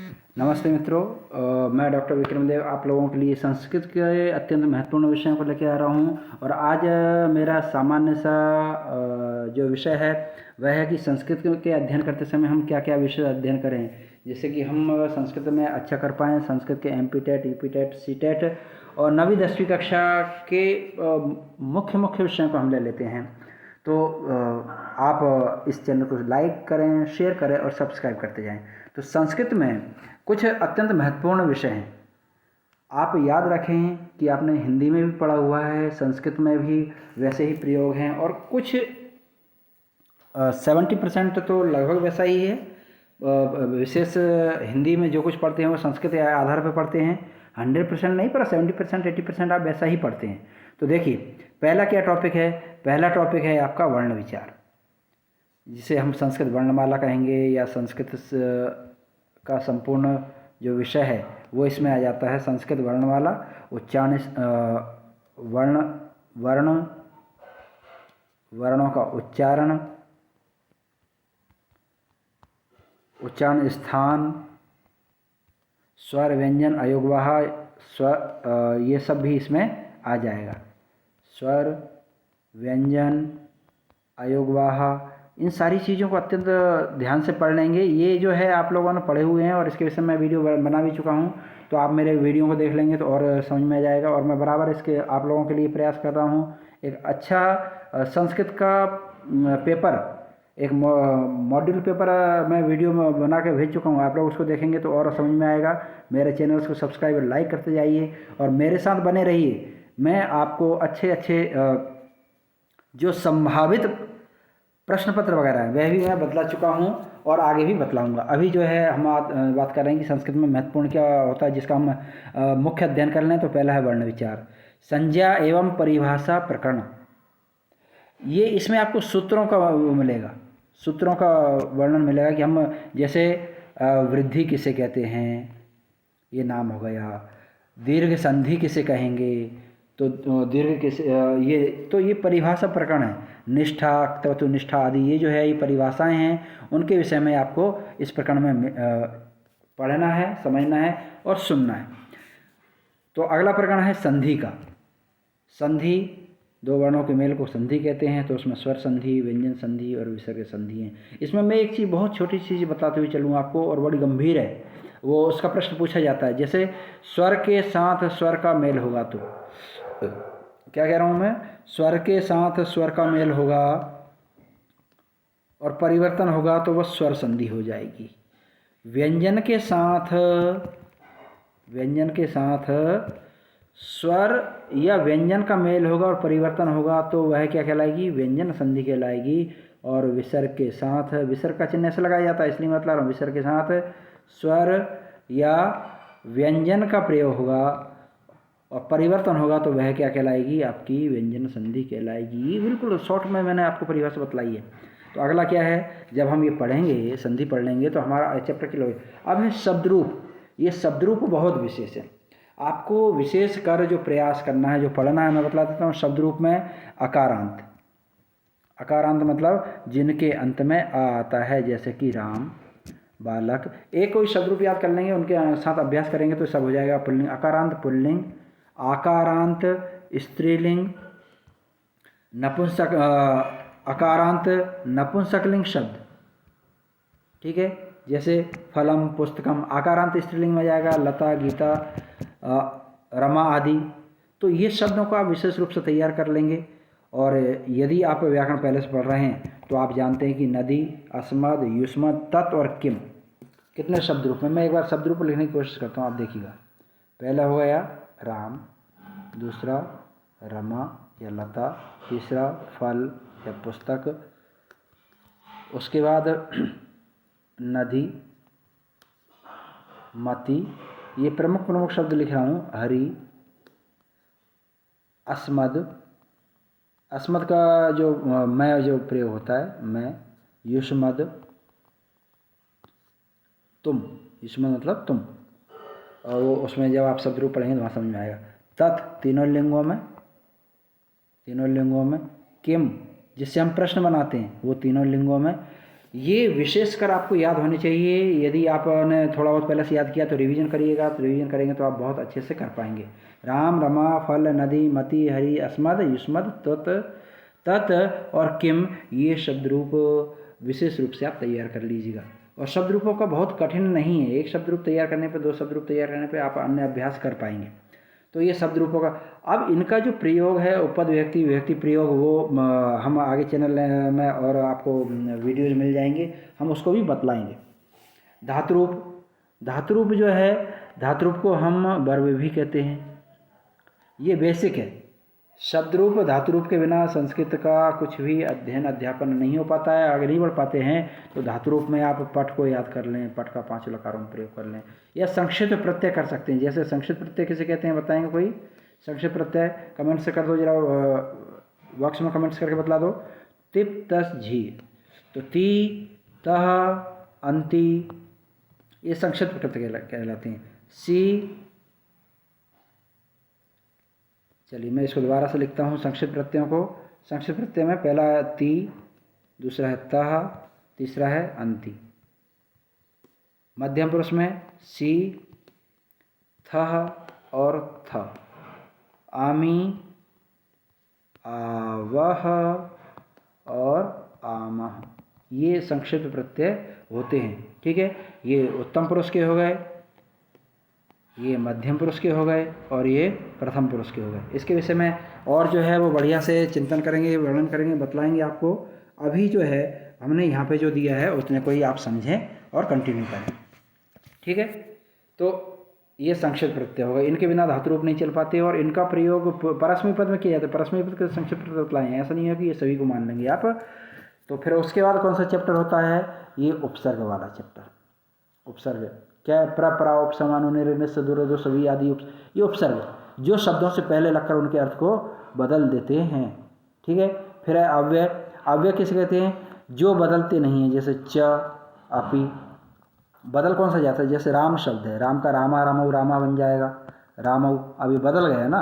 नमस्ते मित्रों, मैं डॉक्टर विक्रम देव आप लोगों के लिए संस्कृत के अत्यंत महत्वपूर्ण विषयों को लेकर आ रहा हूँ। और आज मेरा सामान्य सा जो विषय है वह है कि संस्कृत के अध्ययन करते समय हम क्या क्या विषय अध्ययन करें, जिससे कि हम संस्कृत में अच्छा कर पाएँ। संस्कृत के MP TET, UP TET, C TET और 9वीं 10वीं कक्षा के मुख्य मुख्य विषयों को हम ले लेते हैं। तो आप इस चैनल को लाइक करें, शेयर करें और सब्सक्राइब करते जाएं। तो संस्कृत में कुछ अत्यंत महत्वपूर्ण विषय हैं। आप याद रखें कि आपने हिंदी में भी पढ़ा हुआ है, संस्कृत में भी वैसे ही प्रयोग हैं और कुछ 70% तो लगभग वैसा ही है। विशेष हिंदी में जो कुछ पढ़ते हैं वो संस्कृत के आधार पर पढ़ते हैं। 100% नहीं, पर 70% 80% आप वैसा ही पढ़ते हैं। तो देखिए, पहला क्या टॉपिक है? पहला टॉपिक है आपका वर्ण विचार, जिसे हम संस्कृत वर्णमाला कहेंगे, या संस्कृत का संपूर्ण जो विषय है वो इसमें आ जाता है। संस्कृत वर्णमाला, उच्चारण, वर्णों का उच्चारण, उच्चारण स्थान, स्वर व्यंजन अयोगवाह, स्वर, ये सब भी इसमें आ जाएगा। स्वर व्यंजन अयोगवाह, इन सारी चीज़ों को अत्यंत ध्यान से पढ़ लेंगे। ये जो है आप लोगों ने पढ़े हुए हैं और इसके विषय में वीडियो बना भी चुका हूँ, तो आप मेरे वीडियो को देख लेंगे तो और समझ में आ जाएगा। और मैं बराबर इसके आप लोगों के लिए प्रयास कर रहा हूँ एक अच्छा संस्कृत का पेपर, एक मॉड्यूल पेपर मैं वीडियो में बना के भेज चुका हूँ। आप लोग उसको देखेंगे तो और समझ में आएगा। मेरे चैनल को सब्सक्राइब और लाइक करते जाइए और मेरे साथ बने रहिए। मैं आपको अच्छे अच्छे जो संभावित प्रश्न पत्र वगैरह है वह भी मैं बतला चुका हूँ और आगे भी बतलाऊंगा। अभी जो है हम बात कर रहे हैं कि संस्कृत में महत्वपूर्ण क्या होता है, जिसका हम मुख्य अध्ययन कर लें। तो पहला है वर्ण विचार, संज्ञा एवं परिभाषा प्रकरण। ये इसमें आपको सूत्रों का मिलेगा, सूत्रों का वर्णन मिलेगा कि हम जैसे वृद्धि किसे कहते हैं, ये नाम हो गया। दीर्घ संधि किसे कहेंगे, तो दीर्घ किसे, ये परिभाषा प्रकरण है। निष्ठा, तत्व निष्ठा आदि, ये जो है ये परिभाषाएं हैं, उनके विषय में आपको इस प्रकरण में पढ़ना है, समझना है और सुनना है। तो अगला प्रकरण है संधि का। संधि, दो वर्णों के मेल को संधि कहते हैं। तो उसमें स्वर संधि, व्यंजन संधि और विसर्ग संधि हैं। इसमें मैं एक चीज़, बहुत छोटी चीज़ बताते हुए चलूँ आपको, और बड़ी गंभीर है। वो उसका प्रश्न पूछा जाता है, जैसे स्वर के साथ स्वर का मेल होगा, तो क्या कह रहा हूँ मैं, स्वर के साथ स्वर का मेल होगा और परिवर्तन होगा तो वह स्वर संधि हो जाएगी। व्यंजन के साथ स्वर या व्यंजन का मेल होगा और परिवर्तन होगा तो वह क्या कहलाएगी? व्यंजन संधि कहलाएगी। और विसर्ग के साथ, विसर्ग का चिन्ह ऐसे लगाया जाता है, इसलिए मैं बता रहा हूँ, विसर्ग के साथ स्वर या व्यंजन का प्रयोग होगा और परिवर्तन होगा तो वह क्या कहलाएगी? आपकी व्यंजन संधि कहलाएगी। बिल्कुल शॉर्ट में मैंने आपको परिभाषा बतलाई है। तो अगला क्या है, जब हम ये पढ़ेंगे, संधि पढ़ लेंगे, तो हमारा चैप्टर क्लियर होगा। अब है शब्द रूप। ये शब्द रूप बहुत विशेष है, आपको विशेष कर जो प्रयास करना है, जो पढ़ना है, मैं बतला देता हूँ। शब्द रूप में अकारांत, अकारांत मतलब जिनके अंत में आ आता है, जैसे कि राम, बालक। एक कोई शब्द रूप याद कर लेंगे, उनके साथ अभ्यास करेंगे तो सब हो जाएगा। पुल्लिंग अकारांत पुल्लिंग, आकारांत स्त्रीलिंग, नपुंसक अकारांत नपुंसकलिंग शब्द, ठीक है। जैसे फलम, पुस्तकम, आकारांत स्त्रीलिंग में जाएगा। लता, गीता, रमा आदि। तो ये शब्दों को आप विशेष रूप से तैयार कर लेंगे। और यदि आप व्याकरण पहले से पढ़ रहे हैं तो आप जानते हैं कि नदी, अस्मद, युष्मद, तत् और किम, कितने शब्द रूप में। मैं एक बार शब्द रूप लिखने की कोशिश करता हूँ, आप देखिएगा। पहला हो गया राम, दूसरा रमा या लता, तीसरा फल या पुस्तक, उसके बाद नदी, मति, ये प्रमुख प्रमुख शब्द लिख रहा हूँ। हरि, अस्मद, अस्मद का जो मैं जो प्रयोग होता है, मैं। युष्मद, तुम, युष्मद मतलब तुम। और वो उसमें जब आप शब्द रूप पढ़ेंगे तो वहाँ समझ में आएगा। तत्, तीनों लिंगों में। किम, जिससे हम प्रश्न बनाते हैं, वो तीनों लिंगों में। ये विशेषकर आपको याद होने चाहिए। यदि आपने थोड़ा बहुत पहले से याद किया तो रिवीजन करिएगा, तो रिवीजन करेंगे तो आप बहुत अच्छे से कर पाएंगे। राम, रमा, फल, नदी, मति, हरि, अस्मद, युष्मद, तत्, तत् और किम, ये शब्द रूप विशेष रूप से आप तैयार कर लीजिएगा। और शब्द रूपों का बहुत कठिन नहीं है, एक शब्द रूप तैयार करने पे, 2 शब्द रूप तैयार करने पे आप अन्य अभ्यास कर पाएंगे। तो ये शब्द रूपों का, अब इनका जो प्रयोग है उपपद, विभक्ति, विभक्ति प्रयोग, वो हम आगे चैनल में और आपको वीडियोज मिल जाएंगे, हम उसको भी बतलाएंगे। धातुरूप, धातुरूप जो है, धातुरूप को हम वर्ब भी कहते हैं, ये बेसिक है। शब्द रूप, धातु रूप के बिना संस्कृत का कुछ भी अध्ययन अध्यापन नहीं हो पाता है। आगे नहीं बढ़ पाते हैं तो धातु रूप में आप पट को याद कर लें, पट का 5 लकारों में प्रयोग कर लें, या संक्षिप्त प्रत्यय कर सकते हैं। जैसे संक्षिप्त प्रत्यय किसे कहते हैं बताएंगे कोई? संक्षिप्त प्रत्यय कमेंट से कर दो जरा, बॉक्स में कमेंट्स करके बतला दो। तिप, तस, झी, तो ती, तह, अंति, ये संक्षिप्त प्रत्यय कहलाते हैं। सी, चलिए मैं इसको दोबारा से लिखता हूँ संक्षिप्त प्रत्ययों को। संक्षिप्त प्रत्यय में पहला है ती, दूसरा है तह, तीसरा है अंति। मध्यम पुरुष में सी, थह और थ। आमी, आवह और आमह, ये संक्षिप्त प्रत्यय होते हैं। ठीक है, ये उत्तम पुरुष के हो गए, ये मध्यम पुरुष के हो गए और ये प्रथम पुरुष के हो गए। इसके विषय में और जो है वो बढ़िया से चिंतन करेंगे, वर्णन करेंगे, बतलाएंगे आपको। अभी जो है हमने यहाँ पे जो दिया है उतने को ही आप समझें और कंटिन्यू करें। ठीक है, तो ये संक्षिप्त प्रत्यय हो गए, इनके बिना धातु रूप नहीं चल पाते और इनका प्रयोग परस्मै पद में किया जाता है। परस्मै पद के संक्षिप्त प्रत्यय बतलाएं, ऐसा नहीं है कि ये सभी को मान लेंगे आप। तो फिर उसके बाद कौन सा चैप्टर होता है? ये उपसर्ग वाला चैप्टर। उपसर्ग क्या? प्र, उपसमान, निर, दूर, सभी आदि ये उपसर्ग जो शब्दों से पहले लगकर उनके अर्थ को बदल देते हैं। ठीक है, फिर है अव्यय। अव्यय किसे कहते हैं? जो बदलते नहीं हैं, जैसे च, अपि। बदल कौन सा जाता है? जैसे राम शब्द है, राम का रामा, रामऊ, रामा बन जाएगा, रामऊ। अभी बदल गया ना,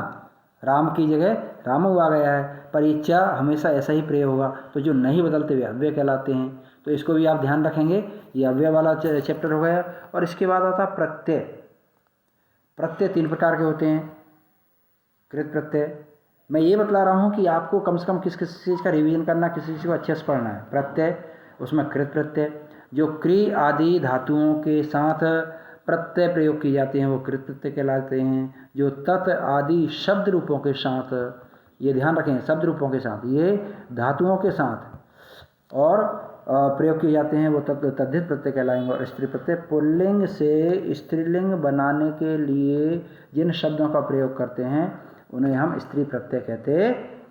राम की जगह रामऊ आ गया है, पर ये च हमेशा ऐसा ही प्रयोग होगा। तो जो नहीं बदलते हुए अव्यय कहलाते हैं, तो इसको भी आप ध्यान रखेंगे। ये अव्यय वाला चैप्टर हो गया। और इसके बाद आता प्रत्यय। प्रत्यय 3 प्रकार के होते हैं। कृत प्रत्यय, मैं ये बतला रहा हूँ कि आपको कम से कम किस किस चीज़ का रिवीजन करना, किस चीज़ को अच्छे से पढ़ना है। प्रत्यय, उसमें कृत प्रत्यय, जो क्री आदि धातुओं के साथ प्रत्यय प्रयोग किए जाते हैं वो कृत प्रत्यय कहलाते हैं। जो तत् आदि शब्द रूपों के साथ, ये ध्यान रखें, शब्द रूपों के साथ, ये धातुओं के साथ और प्रयोग किए जाते हैं वो तद्धित प्रत्यय कहलाएंगे। और स्त्री प्रत्यय, पुल्लिंग से स्त्रीलिंग बनाने के लिए जिन शब्दों का प्रयोग करते हैं उन्हें हम स्त्री प्रत्यय कहते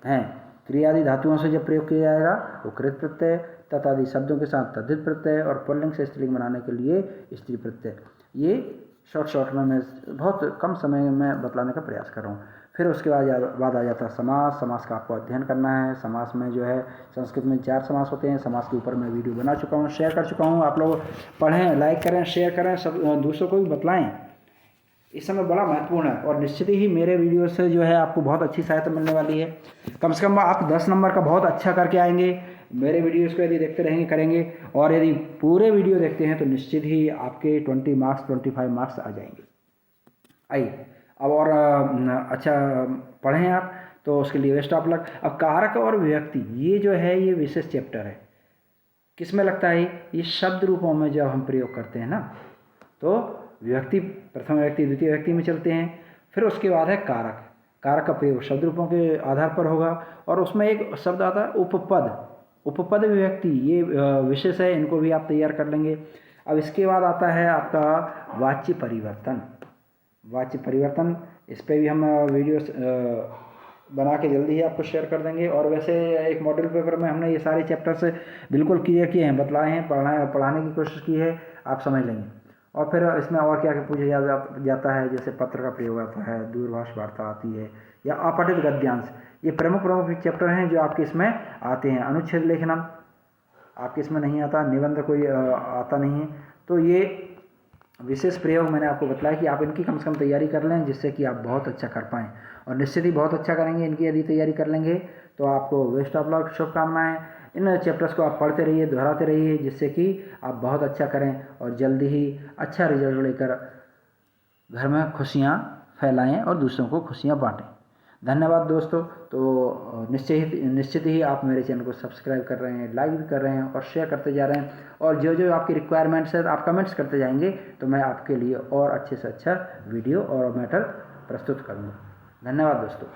हैं। क्रियादि धातुओं से जब प्रयोग किया जाएगा वो कृत प्रत्यय, तत्आदि शब्दों के साथ तद्धित प्रत्यय और पुल्लिंग से स्त्रीलिंग बनाने के लिए स्त्री प्रत्यय। ये शॉर्ट में मैं बहुत कम समय में बतलाने का प्रयास कर रहा हूँ। फिर उसके बाद आ जाता है समास। समास का आपको अध्ययन करना है। समास में जो है संस्कृत में 4 समास होते हैं। समास के ऊपर मैं वीडियो बना चुका हूँ, शेयर कर चुका हूँ। आप लोग पढ़ें, लाइक करें, शेयर करें, सब दूसरों को भी बतलाएं। इस समय बड़ा महत्वपूर्ण है और निश्चित ही मेरे वीडियो से जो है आपको बहुत अच्छी सहायता मिलने वाली है। कम से कम आप 10 नंबर का बहुत अच्छा करके आएंगे मेरे वीडियोज़ को यदि देखते रहेंगे, करेंगे। और यदि पूरे वीडियो देखते हैं तो निश्चित ही आपके 20 मार्क्स 25 मार्क्स आ जाएंगे। आइए अब और अच्छा पढ़ें आप, तो उसके लिए बेस्ट ऑफ लक। अब कारक और विभक्ति, ये जो है ये विशेष चैप्टर है। किस में लगता है? ये शब्द रूपों में जब हम प्रयोग करते हैं ना, तो विभक्ति, प्रथम विभक्ति, द्वितीय विभक्ति में चलते हैं। फिर उसके बाद है कारक। कारक का प्रयोग शब्द रूपों के आधार पर होगा और उसमें एक शब्द आता है उपपद। उपपद विभक्ति, ये विशेष है, इनको भी आप तैयार कर लेंगे। अब इसके बाद आता है आपका वाच्य परिवर्तन। वाच्य परिवर्तन, इस पर भी हम वीडियो बना के जल्दी ही आपको शेयर कर देंगे। और वैसे एक मॉडल पेपर में हमने ये सारे चैप्टर्स बिल्कुल क्लियर किए हैं, बतलाए हैं, पढ़ाने की कोशिश की है, आप समझ लेंगे। और फिर इसमें और क्या पूछा जाता है, जैसे पत्र का प्रयोग आता है, दूरभाष वार्ता आती है, या अपठित गद्यांश। ये प्रमुख चैप्टर हैं जो आपके इसमें आते हैं। अनुच्छेद लेखनम आपके इसमें नहीं आता, निबंध कोई आता नहीं है। तो ये विशेष प्रयोग मैंने आपको बताया कि आप इनकी कम से कम तैयारी कर लें, जिससे कि आप बहुत अच्छा कर पाएँ। और निश्चित ही बहुत अच्छा करेंगे इनकी यदि तैयारी कर लेंगे तो। आपको बेस्ट ऑफ लक, शुभकामनाएँ। इन चैप्टर्स को आप पढ़ते रहिए, दोहराते रहिए, जिससे कि आप बहुत अच्छा करें और जल्दी ही अच्छा रिजल्ट लेकर घर में खुशियाँ फैलाएं और दूसरों को खुशियाँ बांटें। धन्यवाद दोस्तों। तो निश्चित ही आप मेरे चैनल को सब्सक्राइब कर रहे हैं, लाइक भी कर रहे हैं और शेयर करते जा रहे हैं, और जो जो आपकी रिक्वायरमेंट्स है आप कमेंट्स करते जाएंगे तो मैं आपके लिए और अच्छे से अच्छा वीडियो और मैटर प्रस्तुत करूँगा। धन्यवाद दोस्तों।